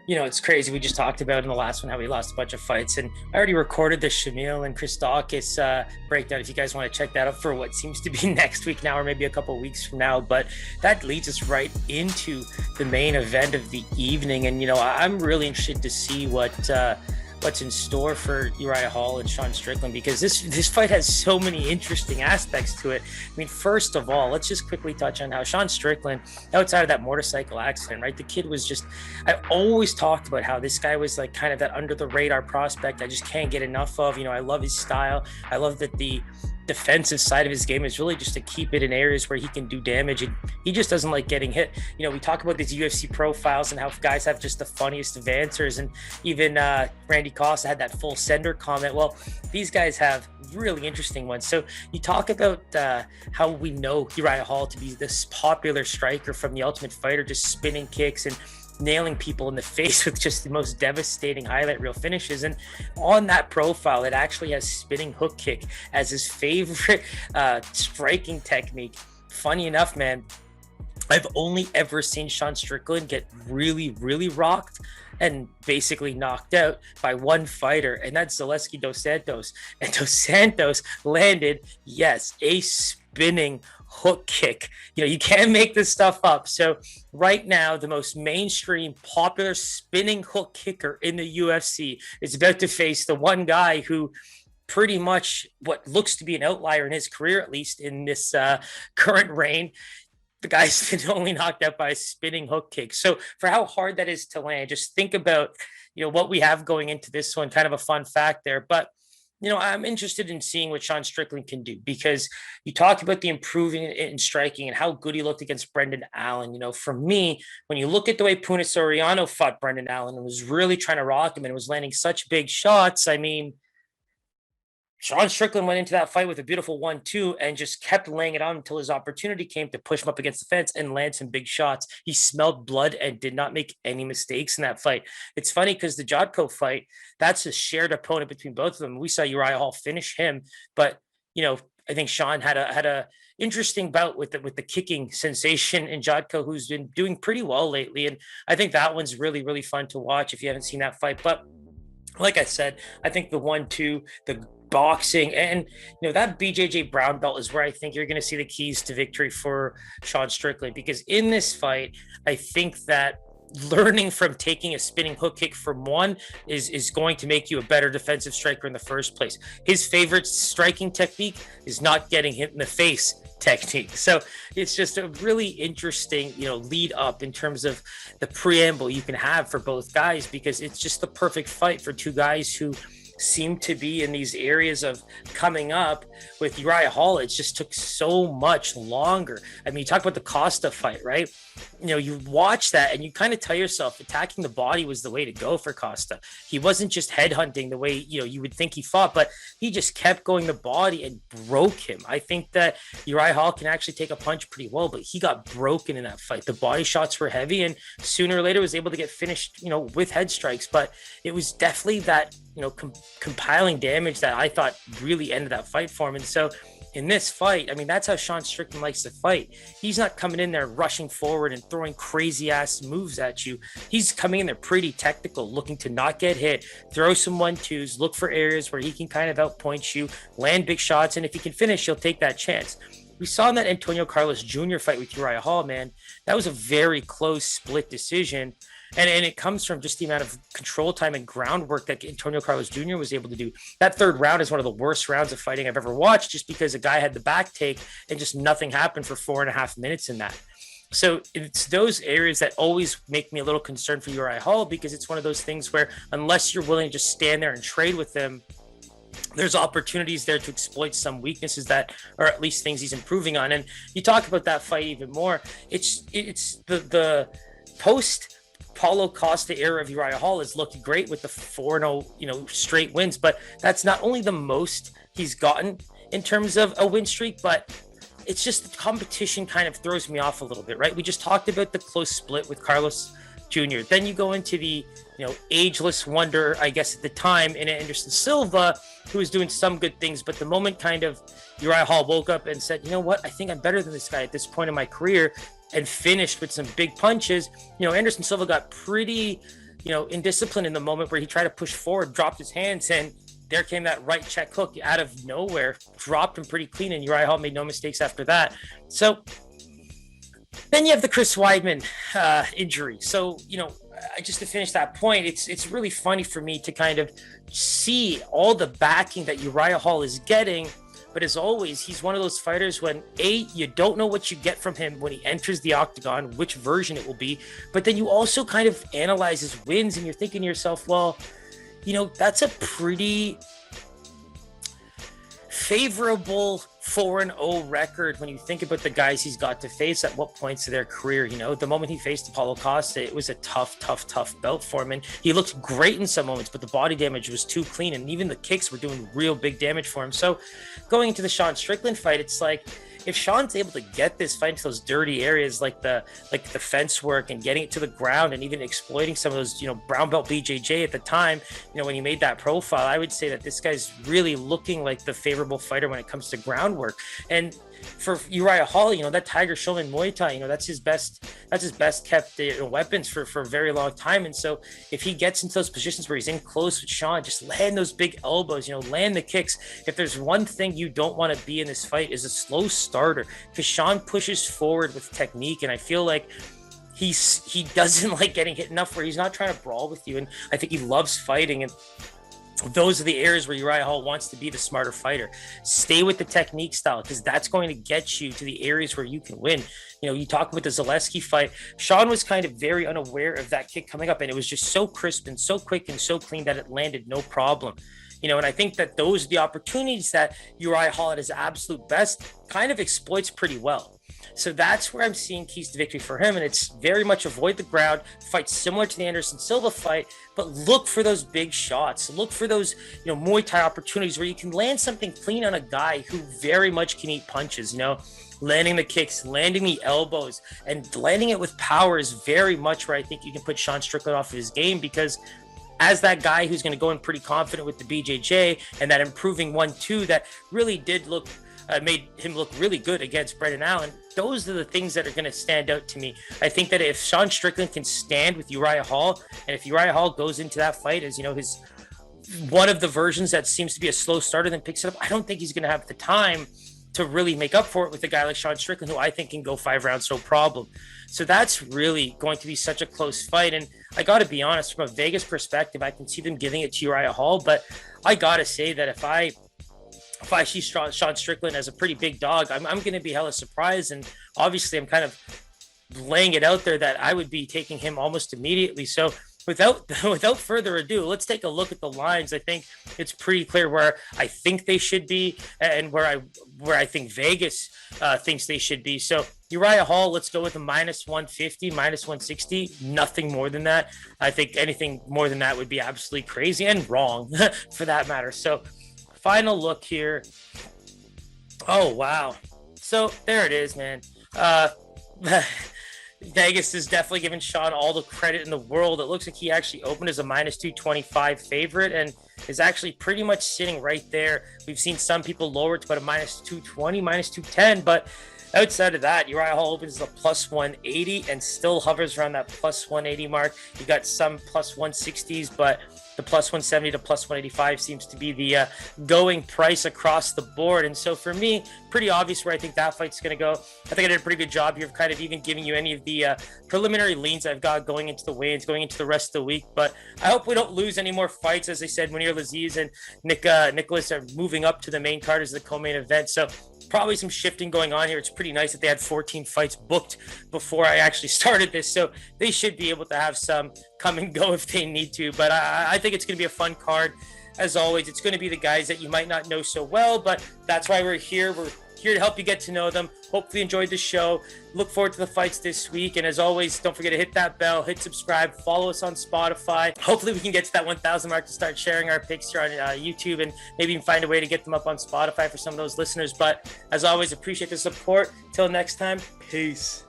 It's crazy. We just talked about in the last one how we lost a bunch of fights, and I already recorded the Shamil and Chris Dawkins breakdown. If you guys want to check that out for what seems to be next week now, or maybe a couple of weeks from now, but that leads us right into the main event of the evening. And I'm really interested to see what's in store for Uriah Hall and Sean Strickland, because this fight has so many interesting aspects to it. I mean, first of all, let's just quickly touch on how Sean Strickland, outside of that motorcycle accident, right? The kid was just, I always talked about how this guy was like kind of that under the radar prospect I just can't get enough of. I love his style. I love that the defensive side of his game is really just to keep it in areas where he can do damage, and he just doesn't like getting hit. We talk about these UFC profiles and how guys have just the funniest of answers, and even Randy Costa had that full sender comment. Well, these guys have really interesting ones. So you talk about how we know Uriah Hall to be this popular striker from The Ultimate Fighter, just spinning kicks and nailing people in the face with just the most devastating highlight reel finishes. And on that profile, it actually has spinning hook kick as his favorite striking technique. Funny enough, man, I've only ever seen Sean Strickland get really, really rocked and basically knocked out by one fighter, and that's Zaleski Dos Santos. And Dos Santos landed, yes, a spinning hook kick. You can't make this stuff up. So right now, the most mainstream, popular spinning hook kicker in the UFC is about to face the one guy who pretty much what looks to be an outlier in his career, at least in this current reign. The guy's been only knocked out by a spinning hook kick. So for how hard that is to land, just think about, what we have going into this one, kind of a fun fact there. But I'm interested in seeing what Sean Strickland can do, because you talked about the improving in striking and how good he looked against Brendan Allen. For me, when you look at the way Puna Soriano fought Brendan Allen and was really trying to rock him and was landing such big shots, I mean, Sean Strickland went into that fight with a beautiful 1-2 and just kept laying it on until his opportunity came to push him up against the fence and land some big shots. He smelled blood and did not make any mistakes in that fight. It's funny because the Jotko fight, that's a shared opponent between both of them. We saw Uriah Hall finish him, but I think Sean had a interesting bout with the kicking sensation in Jotko, who's been doing pretty well lately. And I think that one's really, really fun to watch if you haven't seen that fight. But like I said, I think the 1-2, the boxing, and that BJJ brown belt is where I think you're going to see the keys to victory for Sean Strickland, because in this fight, I think that learning from taking a spinning hook kick from one is going to make you a better defensive striker in the first place. His favorite striking technique is not getting hit in the face technique. So it's just a really interesting, lead up in terms of the preamble you can have for both guys, because it's just the perfect fight for two guys who seem to be in these areas of coming up. With Uriah Hall, it just took so much longer. I mean, you talk about the Costa fight, right? You watch that and you kind of tell yourself attacking the body was the way to go for Costa. He wasn't just headhunting the way, you would think he fought, but he just kept going the body and broke him. I think that Uriah Hall can actually take a punch pretty well, but he got broken in that fight. The body shots were heavy, and sooner or later was able to get finished, with head strikes. But it was definitely that, compiling damage that I thought really ended that fight for him. And so in this fight, I mean, that's how Sean Strickland likes to fight. He's not coming in there rushing forward and throwing crazy ass moves at you. He's coming in there pretty technical, looking to not get hit, throw some 1-2s, look for areas where he can kind of outpoint you, land big shots, and if he can finish, he'll take that chance. We saw in that Antonio Carlos Jr. fight with Uriah Hall, man, that was a very close split decision. And it comes from just the amount of control time and groundwork that Antonio Carlos Jr. was able to do. That third round is one of the worst rounds of fighting I've ever watched, just because a guy had the back take and just nothing happened for 4.5 minutes in that. So it's those areas that always make me a little concerned for Uriah Hall, because it's one of those things where unless you're willing to just stand there and trade with them, there's opportunities there to exploit some weaknesses that are at least things he's improving on. And you talk about that fight even more. It's the post Paulo Costa era of Uriah Hall has looked great with the 4-0, straight wins, but that's not only the most he's gotten in terms of a win streak, but it's just the competition kind of throws me off a little bit, right? We just talked about the close split with Carlos Jr. Then you go into the, ageless wonder, I guess at the time, in Anderson Silva, who was doing some good things, but the moment kind of Uriah Hall woke up and said, you know what, I think I'm better than this guy at this point in my career, and finished with some big punches. Anderson Silva got pretty indisciplined in the moment where he tried to push forward, dropped his hands, and there came that right check hook out of nowhere, dropped him pretty clean, and Uriah Hall made no mistakes after that. So then you have the Chris Weidman injury. So, just to finish that point, it's really funny for me to kind of see all the backing that Uriah Hall is getting. But as always, he's one of those fighters when you don't know what you get from him when he enters the octagon, which version it will be. But then you also kind of analyze his wins and you're thinking to yourself, well, that's a pretty favorable 4-0 record when you think about the guys he's got to face at what points of their career. The moment he faced Apollo Costa, it was a tough bout for him, and he looked great in some moments, but the body damage was too clean, and even the kicks were doing real big damage for him. So going into the Sean Strickland fight, it's like, if Sean's able to get this fight into those dirty areas like the fence work and getting it to the ground and even exploiting some of those, brown belt BJJ at the time, when he made that profile, I would say that this guy's really looking like the favorable fighter when it comes to groundwork. And for Uriah Hall, that Tiger Showman Muay Thai, that's his best kept weapons for a very long time. And so if he gets into those positions where he's in close with Sean, just land those big elbows, land the kicks. If there's one thing you don't want to be in this fight is a slow starter, because Sean pushes forward with technique, and I feel like he doesn't like getting hit enough where he's not trying to brawl with you. And I think he loves fighting, and those are the areas where Uriah Hall wants to be the smarter fighter. Stay with the technique style, because that's going to get you to the areas where you can win. You talk about the Zaleski fight. Sean was kind of very unaware of that kick coming up, and it was just so crisp and so quick and so clean that it landed no problem. And I think that those are the opportunities that Uriah Hall at his absolute best kind of exploits pretty well. So that's where I'm seeing keys to victory for him. And it's very much avoid the ground, fight similar to the Anderson Silva fight, but look for those big shots. Look for those, Muay Thai opportunities where you can land something clean on a guy who very much can eat punches, landing the kicks, landing the elbows, and landing it with power is very much where I think you can put Sean Strickland off of his game, because as that guy who's going to go in pretty confident with the BJJ and that improving 1-2 that really did made him look really good against Brendan Allen, those are the things that are going to stand out to me. I think that if Sean Strickland can stand with Uriah Hall, and if Uriah Hall goes into that fight as, his one of the versions that seems to be a slow starter then picks it up, I don't think he's going to have the time to really make up for it with a guy like Sean Strickland, who I think can go 5 rounds, no problem. So that's really going to be such a close fight. And I got to be honest, from a Vegas perspective, I can see them giving it to Uriah Hall, but I got to say that if I see Sean Strickland as a pretty big dog, I'm going to be hella surprised. And obviously I'm kind of laying it out there that I would be taking him almost immediately. So without further ado, let's take a look at the lines. I think it's pretty clear where I think they should be and where I think Vegas thinks they should be. So Uriah Hall, let's go with a -150, -160, nothing more than that. I think anything more than that would be absolutely crazy and wrong for that matter. So final look here. Oh, wow. So there it is, man. Vegas is definitely giving Sean all the credit in the world. It looks like he actually opened as a -225 favorite and is actually pretty much sitting right there. We've seen some people lower it to about a -220, -210, but outside of that, Uriah Hall opens as a +180 and still hovers around that +180 mark. You got some +160s, but the +170 to +185 seems to be the going price across the board. And so for me, pretty obvious where I think that fight's going to go. I think I did a pretty good job here of kind of even giving you any of the preliminary leans I've got going into the weigh-ins, going into the rest of the week. But I hope we don't lose any more fights. As I said, Munir Laziz and Nicholas are moving up to the main card as the co-main event. So probably some shifting going on here. It's pretty nice that they had 14 fights booked before I actually started this. So they should be able to have some come and go if they need to. But I think it's going to be a fun card. As always, it's going to be the guys that you might not know so well, but that's why we're here. We're here to help you get to know them. Hopefully you enjoyed the show. Look forward to the fights this week. And as always, don't forget to hit that bell, hit subscribe, follow us on Spotify. Hopefully we can get to that 1,000 mark to start sharing our picks here on YouTube and maybe even find a way to get them up on Spotify for some of those listeners. But as always, appreciate the support. Till next time, peace.